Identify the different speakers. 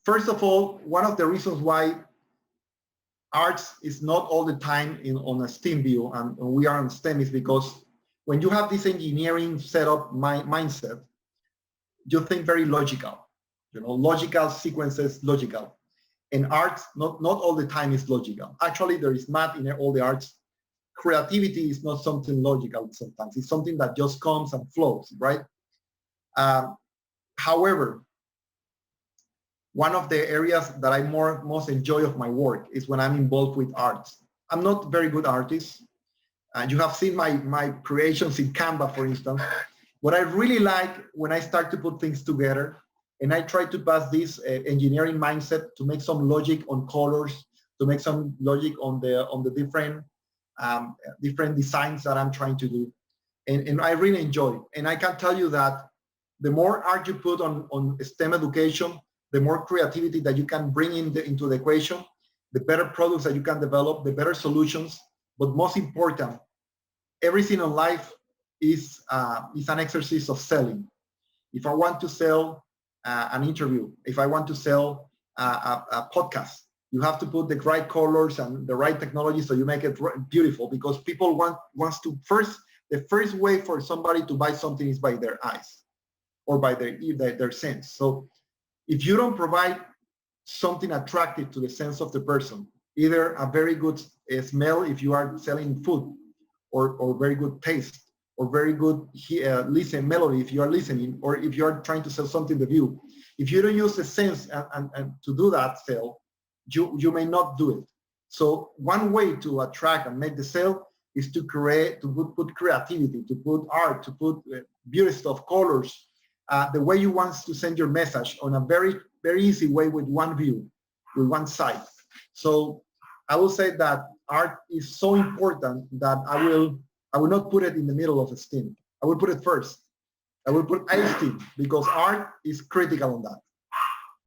Speaker 1: First of all, one of the reasons why arts is not all the time on a STEAM view, and we are on STEM, is because when you have this engineering setup mindset, you think very logical, logical sequences, logical. And art, not all the time is logical. Actually, there is math in all the arts. Creativity is not something logical sometimes. It's something that just comes and flows, right? However, one of the areas that I most enjoy of my work is when I'm involved with arts. I'm not a very good artist. You have seen my creations in Canva, for instance. What I really like when I start to put things together, and I try to pass this engineering mindset to make some logic on colors, to make some logic on the different designs that I'm trying to do. And I really enjoy. And I can tell you that the more art you put on STEM education, the more creativity that you can bring into the equation, the better products that you can develop, the better solutions. But most important, everything in life is an exercise of selling. If I want to sell an interview, if I want to sell a podcast, you have to put the right colors and the right technology so you make it beautiful, because people wants to the first way for somebody to buy something is by their eyes or by their sense. So if you don't provide something attractive to the sense of the person, either a very good smell if you are selling food, or very good taste, or very good melody if you are listening, or if you are trying to sell something to view, if you don't use the sense and to do that sale, you may not do it. So one way to attract and make the sale is to put creativity, to put art, to put beauty stuff, colors, the way you want to send your message on a very, very easy way with one view, with one site. So I will say that art is so important that I will not put it in the middle of a STEAM. I will put it first. I will put a STEAM because art is critical on that.